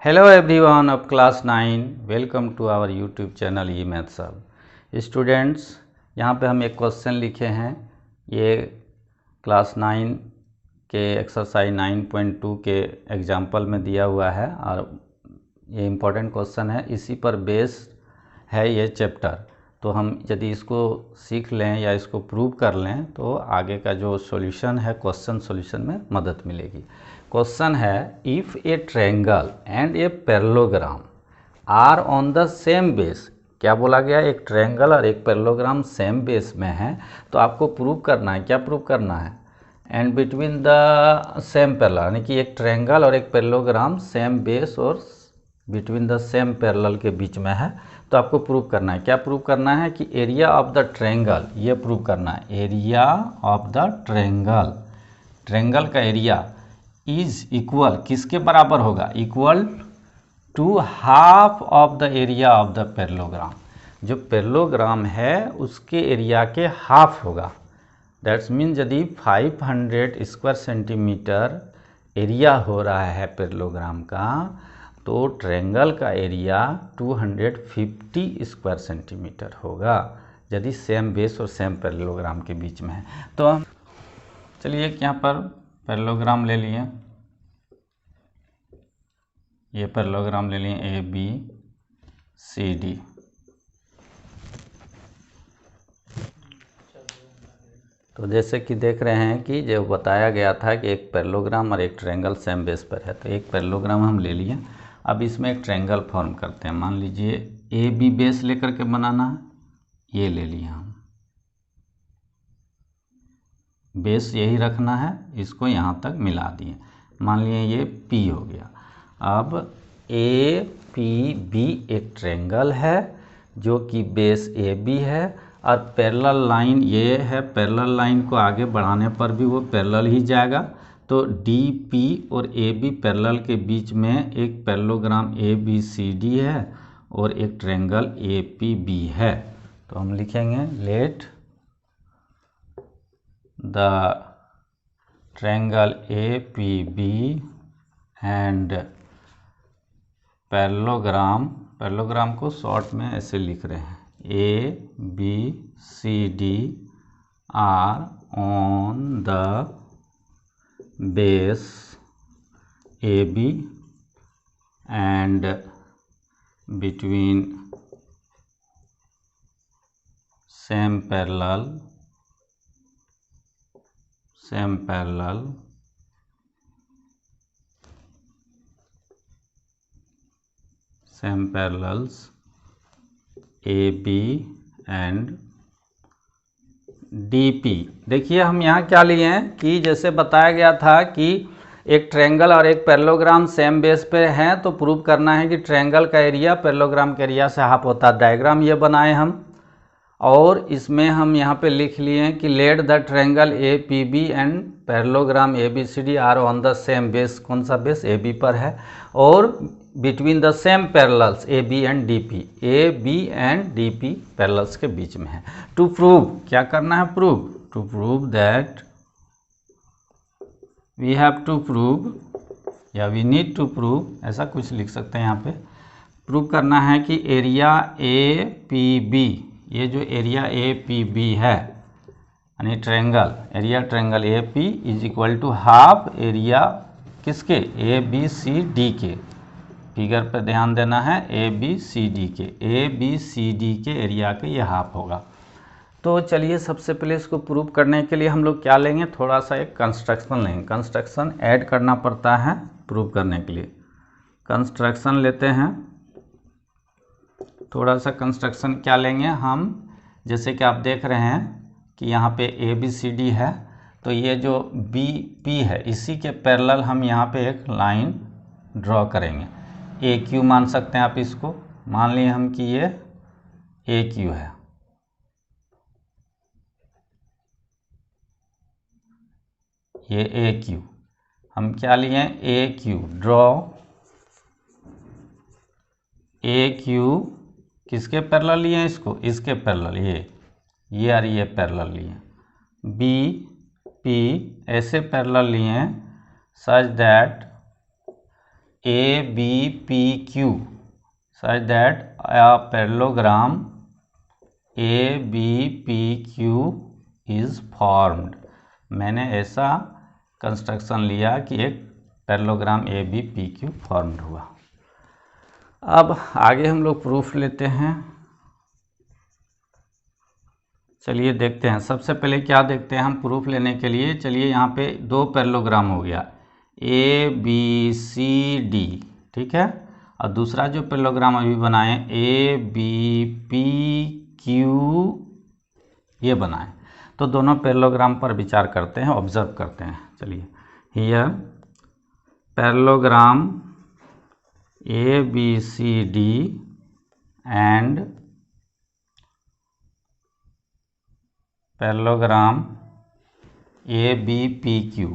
Hello everyone of class 9, welcome to our YouTube channel eMaths Hub। Students, यहाँ पे हम एक क्वेश्चन लिखे हैं। ये क्लास 9 के एक्सरसाइज 9.2 के एग्जाम्पल में दिया हुआ है और ये इम्पोर्टेंट क्वेश्चन है। इसी पर बेस है ये चैप्टर। तो हम यदि इसको सीख लें या इसको प्रूव कर लें तो आगे का जो सॉल्यूशन है क्वेश्चन सॉल्यूशन में मदद मिलेगी। क्वेश्चन है, if a triangle and a parallelogram are on the same base. क्या बोला गया? एक ट्रायंगल और एक पैरेललोग्राम सेम बेस में है, तो आपको प्रूव करना है। क्या प्रूव करना है? And between the same parallel, यानी कि एक ट्रायंगल और एक पैरेललोग्राम सेम बेस और बिटवीन द सेम पैरेलल के बीच में है, तो आपको प्रूव करना है। क्या प्रूव करना है? कि एरिया ऑफ द ट्रायंगल, ये प्रूव करना है। Area of the triangle, triangle का एरिया इज इक्वल, किसके बराबर होगा? Equal to half of the area of the parallelogram. जो पैरेललोग्राम है उसके एरिया के हाफ होगा। दैट्स मीन यदि 500 स्क्वायर सेंटीमीटर एरिया हो रहा है पैरेललोग्राम का, तो ट्रायंगल का एरिया 250 स्क्वायर सेंटीमीटर होगा, यदि सेम बेस और सेम पैरेललोग्राम के बीच में है। तो चलिए यहाँ पर पैरेललोग्राम ले लिए, ये पैरेललोग्राम ले लिए ए बी सी डी। तो जैसे कि देख रहे हैं कि जो बताया गया था कि एक पैरेललोग्राम और एक ट्रायंगल सेम बेस पर है, तो एक पैरेललोग्राम हम ले लिए। अब इसमें एक ट्रायंगल फॉर्म करते हैं। मान लीजिए ए बी बेस लेकर के बनाना है, ये ले लिया हम, बेस यही रखना है, इसको यहाँ तक मिला दिए। मान लिए ये P हो गया। अब ए पी बी एक ट्रायंगल है जो कि बेस ए बी है और पैरेलल लाइन ये है। पैरेलल लाइन को आगे बढ़ाने पर भी वो पैरेलल ही जाएगा। तो डी पी और ए बी पैरेलल के बीच में एक parallelogram A B C D है और एक ट्रायंगल ए पी बी है। तो हम लिखेंगे let the triangle APB and parallelogram को शॉर्ट में ऐसे लिख रहे हैं, ABCD are on the base AB and between same parallel same parallels AB and DP। देखिए हम यहाँ क्या लिए हैं कि जैसे बताया गया था कि एक ट्रायंगल और एक पैरेललोग्राम सेम बेस पे हैं, तो प्रूव करना है कि ट्रायंगल का एरिया पैरेललोग्राम के एरिया से हाफ होता है। डायग्राम ये बनाए हम, और इसमें हम यहाँ पे लिख लिए हैं कि let the triangle A P B and parallelogram A B C D are on the same base. कौन सा बेस? ए बी पर है, और between the same parallels A B and D P, A B and D P parallels के बीच में है। टू प्रूव, क्या करना है? Prove, to prove that we have to prove या वी नीड टू प्रूव, ऐसा कुछ लिख सकते हैं यहाँ पे। प्रूव करना है कि एरिया ए पी बी, ये जो एरिया ए पी बी है यानी triangle, area triangle A P is equal to half area किसके? ए बी सी डी के। फिगर पर ध्यान देना है, ए बी सी डी के, ए बी सी डी के एरिया के ये हाफ होगा। तो चलिए सबसे पहले इसको प्रूव करने के लिए हम लोग क्या लेंगे? थोड़ा सा एक कंस्ट्रक्शन लेंगे। कंस्ट्रक्शन ऐड करना पड़ता है प्रूव करने के लिए। कंस्ट्रक्शन लेते हैं, थोड़ा सा कंस्ट्रक्शन क्या लेंगे हम, जैसे कि आप देख रहे हैं कि यहाँ पे ए बी सी डी है, तो ये जो बी पी है इसी के पैरेलल हम यहाँ पे एक लाइन ड्रॉ करेंगे। ए क्यू मान सकते हैं आप इसको। मान लिए हम कि ये ए क्यू है, ये ए क्यू। हम क्या लिए? ए क्यू, ड्रॉ ए क्यू किसके पैरेलल लिए हैं? इसको, इसके पैरेलल, ये और ये पैरेलल लिए। बी पी ऐसे पैरेलल लिए हैं such that ABPQ such that a parallelogram ABPQ is formed। मैंने ऐसा कंस्ट्रक्शन लिया कि एक पैरेललोग्राम ABPQ फॉर्म्ड हुआ। अब आगे हम लोग प्रूफ लेते हैं। चलिए देखते हैं। सबसे पहले क्या देखते हैं हम प्रूफ लेने के लिए। चलिए यहाँ पे दो पैरेललोग्राम हो गया ABCD, ठीक है, और दूसरा जो पैरेललोग्राम अभी बनाए ABPQ, ये बनाए। तो दोनों पैरेललोग्राम पर विचार करते हैं, ऑब्जर्व करते हैं। चलिए, here parallelogram ABCD and parallelogram ABPQ।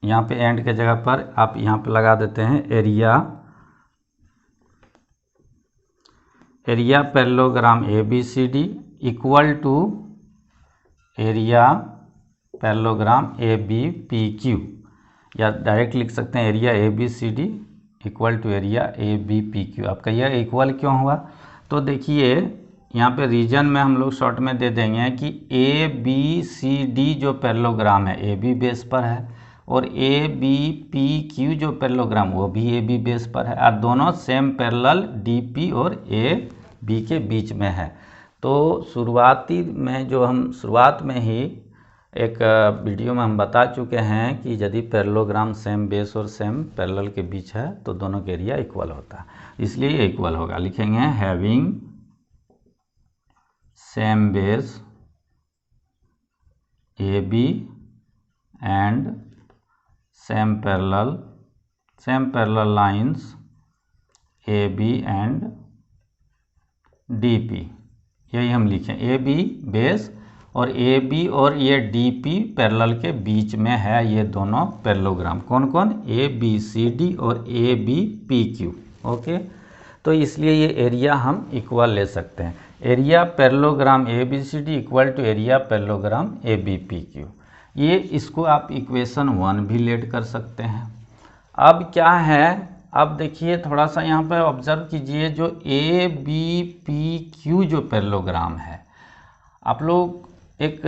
यहाँ पे एंड के जगह पर आप यहाँ पे लगा देते हैं area parallelogram ABCD equal to area parallelogram ABPQ, या डायरेक्ट लिख सकते हैं area ABCD equal to area ABPQ। आप कहिए इक्वल क्यों हुआ? तो देखिए यहाँ पे रीजन में हम लोग शॉर्ट में दे देंगे कि ABCD जो पैरेललोग्राम है AB बेस पर है, और ABPQ जो पैरेललोग्राम वो भी AB बेस पर है, और दोनों सेम पैरेलल DP और AB के बीच में है। तो शुरुआती में जो हम शुरुआत में ही एक वीडियो में हम बता चुके हैं कि यदि पैरेललोग्राम सेम बेस और सेम पैरेलल के बीच है तो दोनों के एरिया इक्वल होता है, इसलिए ये इक्वल होगा। लिखेंगे having same base AB and same parallel lines AB and DP, यही हम लिखें। AB बेस और AB और ये DP पैरेलल के बीच में है, ये दोनों पैरेललोग्राम। कौन कौन? ABCD और ABPQ। ओके, तो इसलिए ये एरिया हम इक्वल ले सकते हैं। Area parallelogram ABCD equal to area parallelogram ABPQ। ये इसको आप इक्वेशन 1 भी लेट कर सकते हैं। अब क्या है, अब देखिए थोड़ा सा यहाँ पर ऑब्जर्व कीजिए, जो ABPQ जो पैरेललोग्राम है, आप लोग एक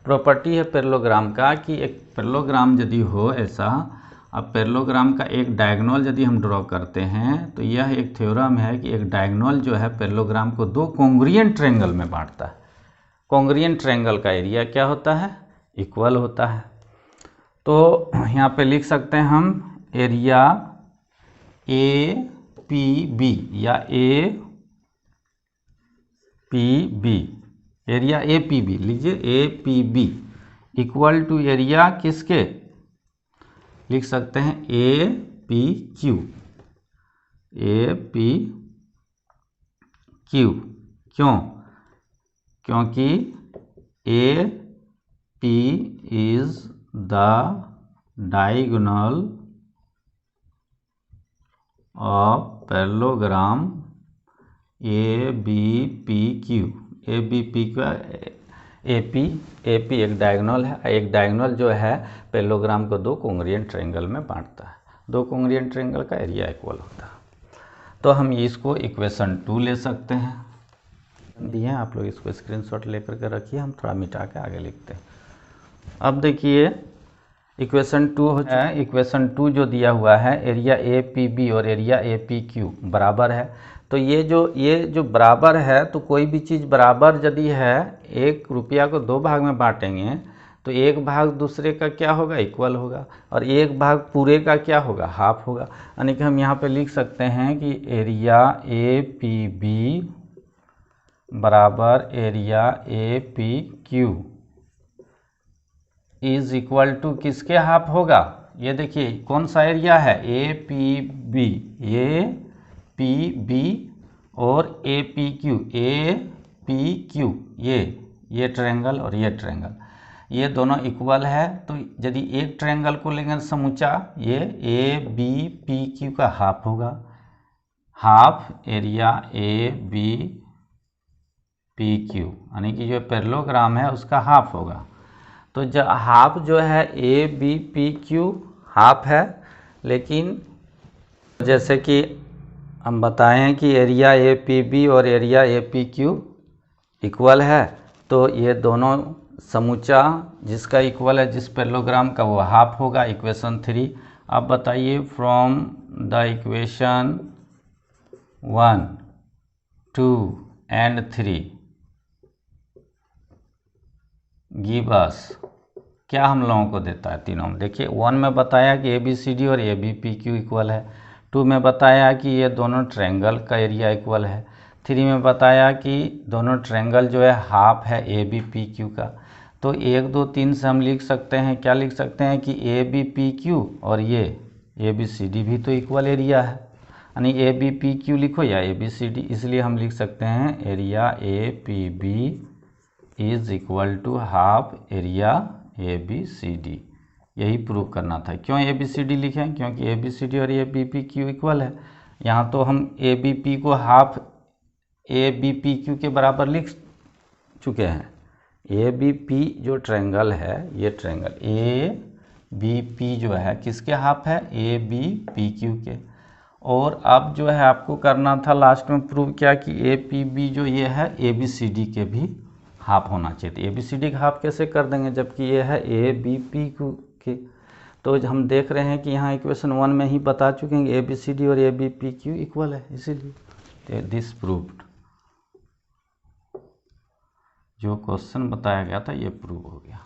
प्रॉपर्टी है पैरेललोग्राम का कि एक पैरेललोग्राम यदि हो ऐसा, अब पैरेललोग्राम का एक डायगोनल यदि हम ड्रॉ करते हैं तो यह एक थ्योरम है कि एक डायगोनल जो है पैरेललोग्राम को दो कॉन्ग्रुएंट ट्रायंगल में बांटता है। कॉन्ग्रुएंट ट्रायंगल का एरिया क्या होता है? इक्वल होता है। तो यहाँ पे लिख सकते हैं हम एरिया APB या APB, एरिया APB लीजिए, APB इक्वल टू एरिया किसके? लिख सकते हैं APQ। क्यों? क्योंकि AP is the diagonal of parallelogram ABPQ। AP एक डायगोनल है, एक डायगोनल जो है पैरेललोग्राम को दो कॉन्ग्रुएंट ट्रायंगल में बांटता है। दो कॉन्ग्रुएंट ट्रायंगल का एरिया इक्वल होता है। तो हम इसको इक्वेशन 2 ले सकते हैं, दिए हैं, आप लोग इसको स्क्रीनशॉट लेकर के रखिए, हम थोड़ा मिटा के आगे लिखते हैं। अब देखिए इक्वेशन 2 हो जाए। इक्वेशन 2 जो दिया हुआ है, एरिया APB और एरिया APQ बराबर है। तो ये जो बराबर है, तो कोई भी चीज़ बराबर यदि है, एक रुपया को दो भाग में बांटेंगे तो एक भाग दूसरे का क्या होगा? इक्वल होगा, और एक भाग पूरे का क्या होगा? हाफ होगा। यानी कि हम यहाँ पे लिख सकते हैं कि एरिया APB बराबर area APQ is equal to किसके हाफ होगा? ये देखिए कौन सा एरिया है? APB और APQ, ये ट्रायंगल और ये ट्रायंगल, ये दोनों इक्वल है। तो यदि एक ट्रायंगल को लेंगे समूचा, ये ABPQ का हाफ होगा, हाफ एरिया ABPQ, यानी कि जो पैरेललोग्राम है उसका हाफ होगा। तो जो हाफ जो है A B P Q half है, लेकिन जैसे कि हम बताएं कि एरिया ए पी बी और area A P Q equal है, तो ये दोनों समूचा जिसका इक्वल है जिस पैरेललोग्राम का वो हाफ होगा। इक्वेशन 3। अब बताइए from the equation 1, 2 and 3 give us, क्या हम लोगों को देता है तीनों में। देखिए 1 में बताया कि ए बी सी डी और A B P Q equal है। 2 में बताया कि ये दोनों ट्रायंगल का एरिया इक्वल है। 3 में बताया कि दोनों ट्रायंगल जो है हाफ है ए बी पी क्यू का। तो 1 2 3 से हम लिख सकते हैं, क्या लिख सकते हैं कि ए बी पी क्यू और ये ए बी सी डी भी तो इक्वल एरिया है, यानी ए बी पी क्यू लिखो या ए बी सी डी, इसलिए हम लिख सकते हैं area A P B is equal to half area A B C D. यही प्रूव करना था। क्यों ए बी सी डी लिखें? क्योंकि ए बी सी डी और A B P Q equal है। यहाँ तो हम ए बी पी को half A B P Q के बराबर लिख चुके हैं। ए बी पी जो ट्रायंगल है, ये ट्रायंगल ए बी पी जो है किसके हाफ है? ए बी पी क्यू के। और अब जो है आपको करना था लास्ट में प्रूव किया कि ए पी बी जो ये है ए बी सी डी के भी हाफ होना चाहिए। तो ए बी सी डी का हाफ कैसे कर देंगे जबकि ये है ए बी पी क्यू के। तो हम देख रहे हैं कि यहाँ इक्वेशन 1 में ही बता चुके हैं ए बी सी डी और A B P Q equal है, इसीलिए दिस प्रूव्ड। जो क्वेश्चन बताया गया था ये प्रूव हो गया।